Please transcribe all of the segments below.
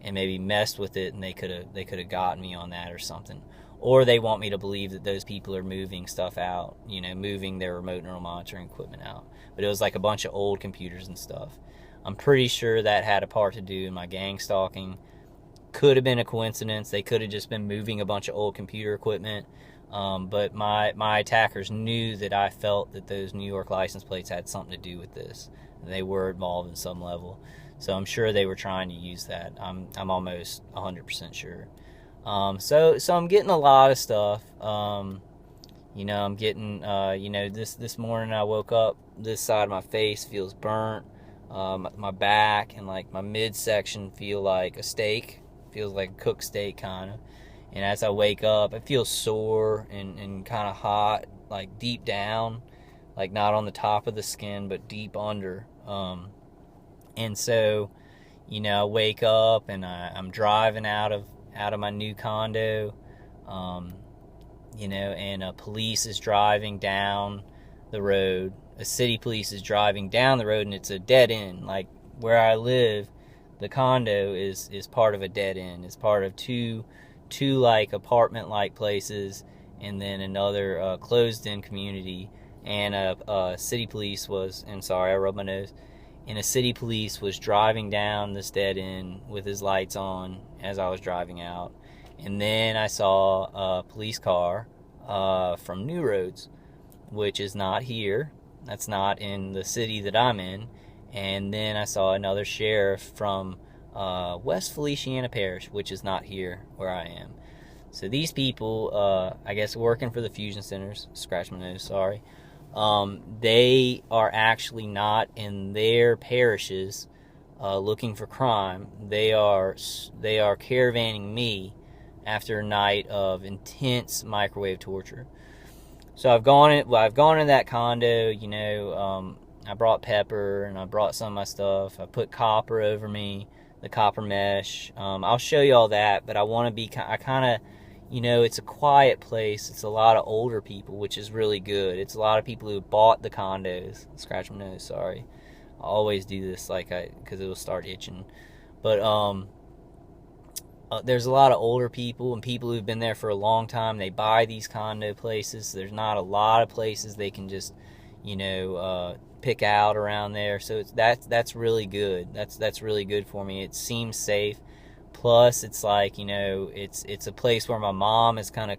and maybe messed with it, and they could have gotten me on that or something. Or they want me to believe that those people are moving stuff out, moving their remote neural monitoring equipment out. But it was like a bunch of old computers and stuff. I'm pretty sure that had a part to do in my gang stalking. Could have been a coincidence. They could have just been moving a bunch of old computer equipment. But my attackers knew that I felt that those New York license plates had something to do with this. They were involved in some level. So I'm sure they were trying to use that. I'm almost 100% sure. So I'm getting a lot of stuff. I'm getting, this morning I woke up, this side of my face feels burnt. My back and like my midsection feel like a steak, feels like a cooked steak kind of. And as I wake up, it feels sore and kind of hot, like deep down, like not on the top of the skin, but deep under. And so, I wake up and I'm driving out of my new condo, and a police is driving down the road. A city police is driving down the road, and it's a dead end. Like where I live, the condo is part of a dead end. It's part of two like apartment like places, and then another closed in community. And a city police was, and sorry, I rubbed my nose. And a city police was driving down this dead end with his lights on as I was driving out. And then I saw a police car from New Roads, which is not here. That's not in the city that I'm in. And then I saw another sheriff from West Feliciana Parish, which is not here where I am. So these people, I guess working for the fusion centers, scratch my nose, sorry. They are actually not in their parishes looking for crime. They are caravanning me after a night of intense microwave torture. So I've gone in that condo. I brought pepper and I brought some of my stuff. I put copper over me, the copper mesh. I'll show you all that, but I want to be. I kind of. It's a quiet place. It's a lot of older people, which is really good. It's a lot of people who bought the condos. Scratch my nose, sorry. I always do this because it'll start itching. But there's a lot of older people and people who've been there for a long time. They buy these condo places. There's not a lot of places they can just, pick out around there. So that's really good. That's really good for me. It seems safe. Plus, it's like, it's a place where my mom is kind of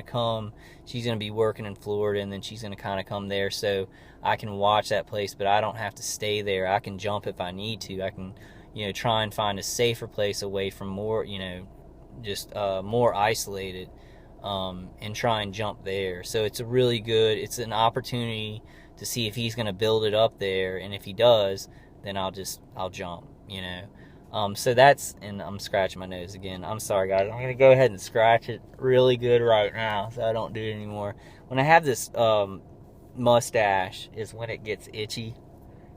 come. She's going to be working in Florida, and then she's going to kind of come there, so I can watch that place, but I don't have to stay there. I can jump if I need to. I can, try and find a safer place away from more, just more isolated, and try and jump there. So it's it's an opportunity to see if he's going to build it up there, and if he does, then I'll jump, So and I'm scratching my nose again. I'm sorry, guys. I'm going to go ahead and scratch it really good right now so I don't do it anymore. When I have this mustache is when it gets itchy,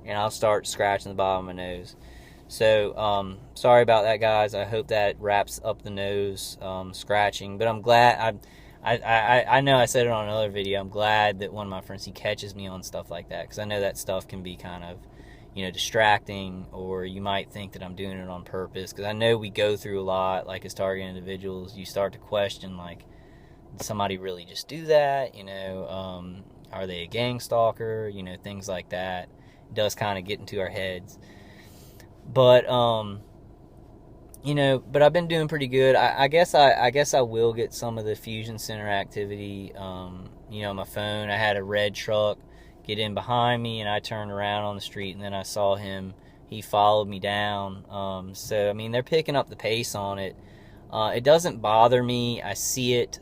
and I'll start scratching the bottom of my nose. So, sorry about that, guys. I hope that wraps up the nose scratching. But I'm glad. I know I said it on another video. I'm glad that one of my friends, he catches me on stuff like that, because I know that stuff can be kind of distracting, or you might think that I'm doing it on purpose, because I know we go through a lot, like as target individuals. You start to question, like, did somebody really just do that? Are they a gang stalker? Things like that. It does kind of get into our heads. But, but I've been doing pretty good. I guess I will get some of the fusion center activity, on my phone. I had a red truck get in behind me, and I turned around on the street, and then I saw him. He followed me down. So, I mean, they're picking up the pace on it. It doesn't bother me. I see it.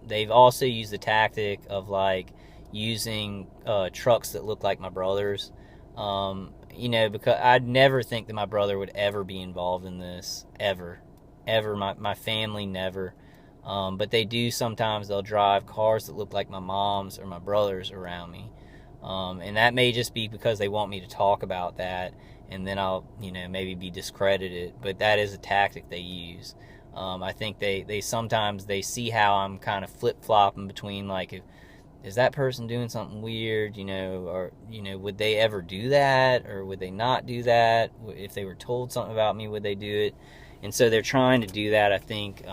They've also used the tactic of, like, using trucks that look like my brother's. Because I'd never think that my brother would ever be involved in this. Ever. My family never. But they do sometimes. They'll drive cars that look like my mom's or my brother's around me. And that may just be because they want me to talk about that, and then I'll, maybe be discredited. But that is a tactic they use. I think they sometimes they see how I'm kind of flip-flopping between, like, is that person doing something weird, or, would they ever do that, or would they not do that? If they were told something about me, would they do it? And so they're trying to do that, I think,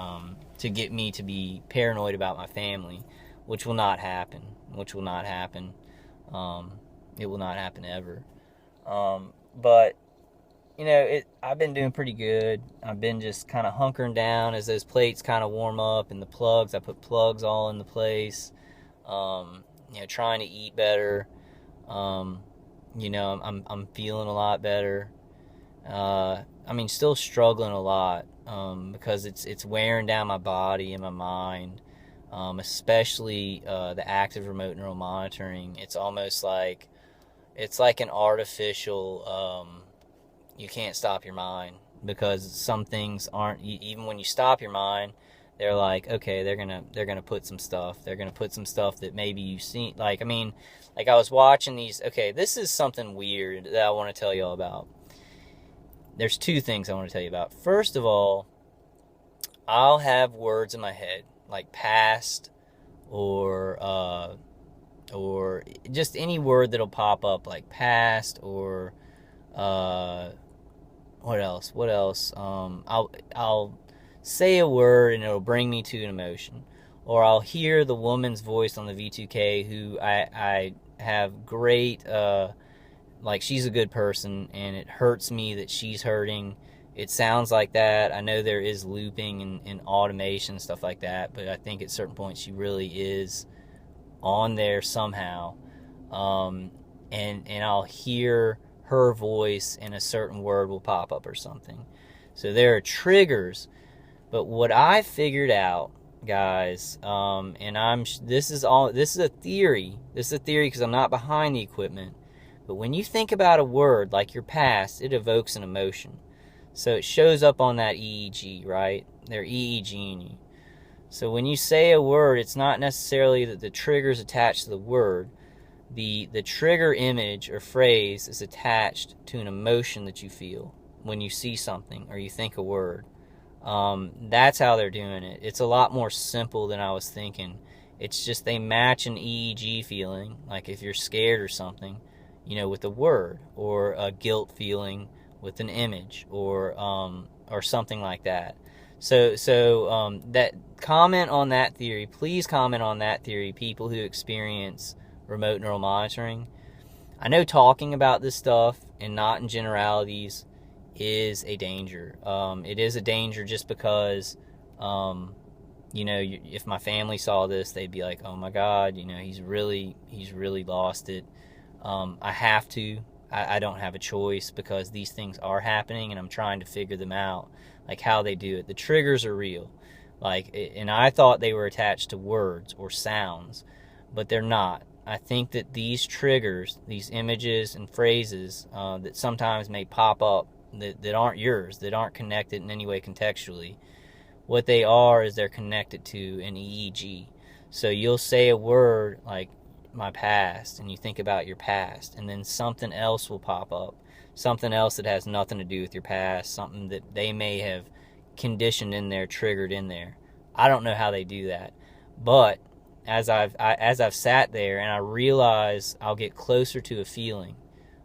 to get me to be paranoid about my family, which will not happen. Which will not happen. It will not happen ever. But I've been doing pretty good. I've been just kind of hunkering down as those plates kind of warm up, and the plugs, I put plugs all in the place. Trying to eat better. I'm feeling a lot better. Still struggling a lot, because it's wearing down my body and my mind, especially the active remote neural monitoring. It's almost like an artificial, you can't stop your mind, because some things aren't, even when you stop your mind, they're like, okay, they're gonna put some stuff that maybe you've seen. Like I was watching these. Okay, this is something weird that I want to tell you all about. There's two things I want to tell you about. First of all, I'll have words in my head, like past, or just any word that'll pop up, like past, or what else? I'll say a word and it'll bring me to an emotion, or I'll hear the woman's voice on the V2K who I have great, like, she's a good person, and it hurts me that she's hurting. It sounds like that. I know there is looping and automation and stuff like that, but I think at certain points she really is on there somehow. And I'll hear her voice and a certain word will pop up or something. So there are triggers. But what I figured out, guys, this is a theory. This is a theory because I'm not behind the equipment. But when you think about a word like your past, it evokes an emotion. So it shows up on that EEG, right? They're EEGing you. So when you say a word, it's not necessarily that the trigger's attached to the word. The trigger image or phrase is attached to an emotion that you feel when you see something or you think a word. That's how they're doing it. It's a lot more simple than I was thinking. It's just they match an EEG feeling, like if you're scared or something, with a word, or a guilt feeling with an image, or something like that. So that comment on that theory. Please comment on that theory, people who experience remote neural monitoring. I know talking about this stuff and not in generalities is a danger. It is a danger just because, if my family saw this, they'd be like, "Oh my God, he's really lost it." I have to. I don't have a choice because these things are happening, and I'm trying to figure them out, like how they do it. The triggers are real, and I thought they were attached to words or sounds, but they're not. I think that these triggers, these images and phrases that sometimes may pop up that aren't yours, that aren't connected in any way contextually, what they are is they're connected to an EEG. So you'll say a word like my past, and you think about your past, and then something else will pop up, something else that has nothing to do with your past, something that they may have conditioned in there, triggered in there. I don't know how they do that, but as I've sat there and I realize I'll get closer to a feeling.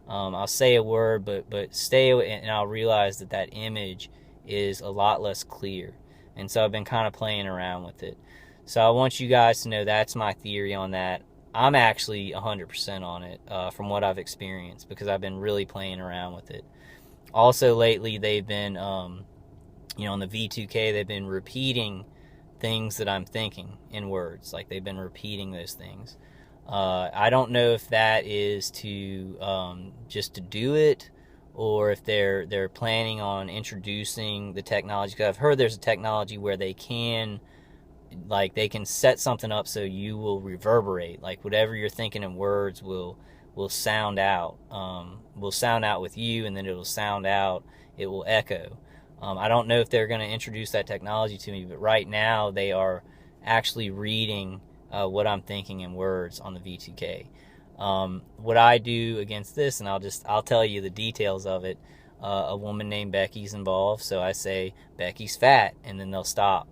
I'll say a word, but stay away, and I'll realize that image is a lot less clear. And so I've been kind of playing around with it. So I want you guys to know that's my theory on that. I'm actually 100% on it from what I've experienced, because I've been really playing around with it. Also lately they've been, on the V2K, they've been repeating things that I'm thinking in words. Like they've been repeating those things. I don't know if that is to just to do it, or if they're planning on introducing the technology. Because I've heard there's a technology where they can set something up so you will reverberate, like whatever you're thinking in words will sound out, with you, and then it will echo. I don't know if they're going to introduce that technology to me, but right now they are actually reading what I'm thinking in words on the V2K. What I do against this, and I'll tell you the details of it. A woman named Becky's involved, so I say Becky's fat, and then they'll stop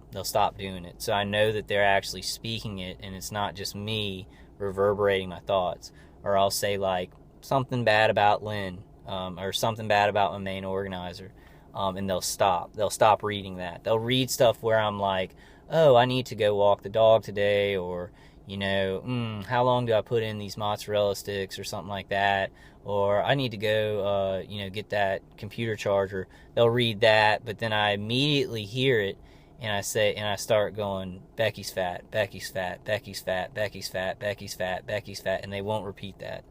doing it. So I know that they're actually speaking it, and it's not just me reverberating my thoughts. Or I'll say like something bad about Lynn, or something bad about my main organizer. and they'll stop reading that. They'll read stuff where I'm like, oh, I need to go walk the dog today, or how long do I put in these mozzarella sticks or something like that, or I need to go get that computer charger. They'll read that, but then I immediately hear it, and I start going, Becky's fat, Becky's fat, Becky's fat, Becky's fat, Becky's fat, Becky's fat, and they won't repeat that.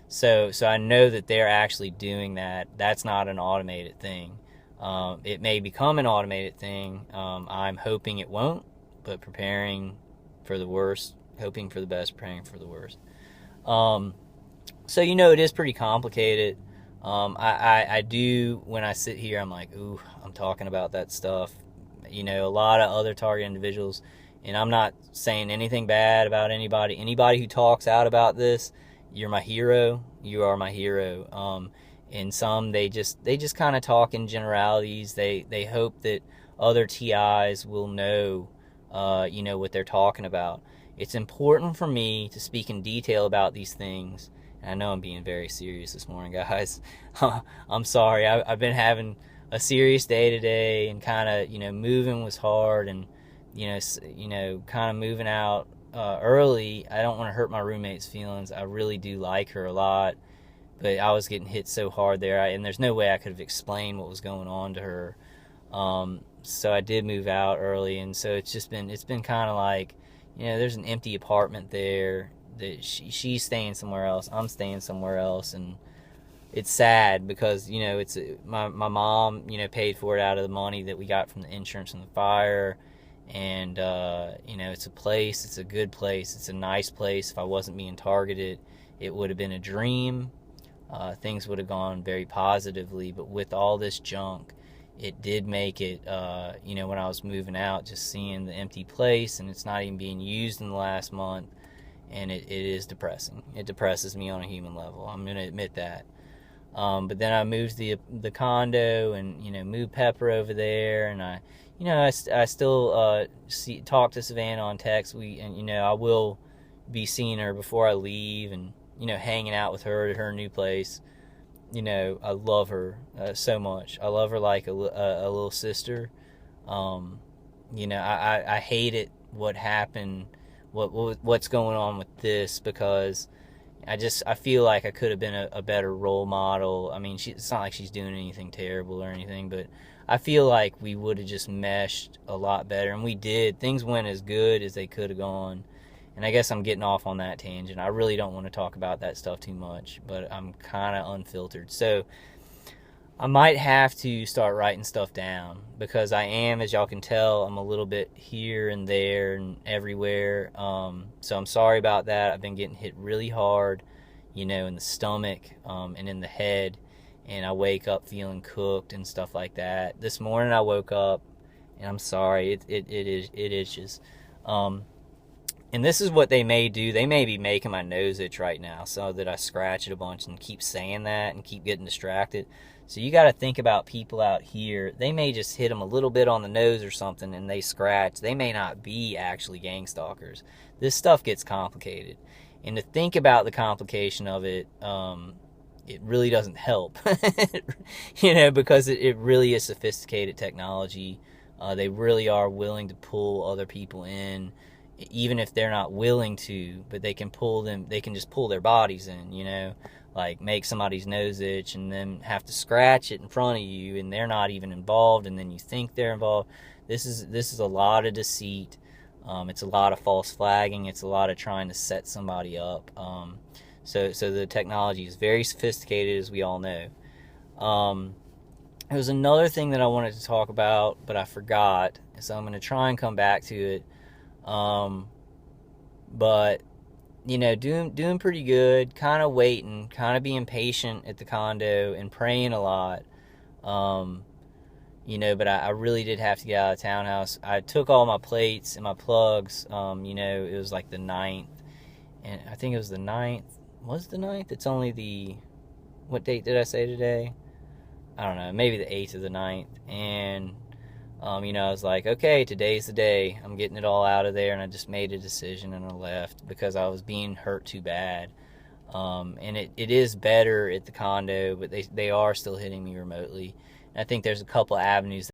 So I know that they're actually doing that. That's not an automated thing. It may become an automated thing. I'm hoping it won't, but preparing for the worst, hoping for the best, praying for the worst. So it is pretty complicated. I do, when I sit here, I'm like, ooh, I'm talking about that stuff. A lot of other target individuals, and I'm not saying anything bad about anybody who talks out about this. You're my hero. You are my hero. And some, they just kind of talk in generalities. They hope that other TIs will know, what they're talking about. It's important for me to speak in detail about these things. And I know I'm being very serious this morning, guys. I'm sorry. I've been having a serious day today, and kind of, moving was hard, and, kind of moving out early. I don't want to hurt my roommate's feelings. I really do like her a lot, but I was getting hit so hard there, and there's no way I could have explained what was going on to her. So I did move out early, and so it's been kind of like, there's an empty apartment there that she's staying somewhere else, I'm staying somewhere else, and it's sad because it's my mom paid for it out of the money that we got from the insurance and the fire. And it's a good place, it's a nice place. If I wasn't being targeted, it would have been a dream. Things would have gone very positively, but with all this junk, it did make it, when I was moving out, just seeing the empty place, and it's not even being used in the last month, and it is depressing. It depresses me on a human level. I'm going to admit that. But then I moved the condo, and, moved Pepper over there, and I still talk to Savannah on text. I will be seeing her before I leave, and, hanging out with her at her new place. I love her so much. I love her like a little sister. I hate it what happened, what's going on with this, because I feel like I could have been a better role model. I mean, it's not like she's doing anything terrible or anything, but I feel like we would have just meshed a lot better, and we did. Things went as good as they could have gone, and I guess I'm getting off on that tangent. I really don't want to talk about that stuff too much, but I'm kind of unfiltered. So I might have to start writing stuff down, because I am, as y'all can tell, I'm a little bit here and there and everywhere. So I'm sorry about that. I've been getting hit really hard, in the stomach, and in the head, and I wake up feeling cooked and stuff like that. This morning I woke up, and I'm sorry, it itches. And this is what they may do. They may be making my nose itch right now, so that I scratch it a bunch and keep saying that and keep getting distracted. So you got to think about people out here. They may just hit them a little bit on the nose or something, and they scratch. They may not be actually gang stalkers. This stuff gets complicated. And to think about the complication of it, it really doesn't help, because it really is sophisticated technology. They really are willing to pull other people in, even if they're not willing to, but they can just pull their bodies in, like make somebody's nose itch and then have to scratch it in front of you, and they're not even involved, and then you think they're involved. This is a lot of deceit. It's a lot of false flagging. It's a lot of trying to set somebody up. So the technology is very sophisticated, as we all know. There was another thing that I wanted to talk about, but I forgot, so I'm going to try and come back to it. But doing pretty good, kind of waiting, kind of being patient at the condo and praying a lot. But I really did have to get out of the townhouse. I took all my plates and my plugs. It was like the 9th, and I think it was the 9th. Was it the 9th? It's only what date did I say today? I don't know, maybe the 8th or the 9th. And I was like, okay, today's the day. I'm getting it all out of there, and I just made a decision and I left because I was being hurt too bad. And it is better at the condo, but they are still hitting me remotely. And I think there's a couple avenues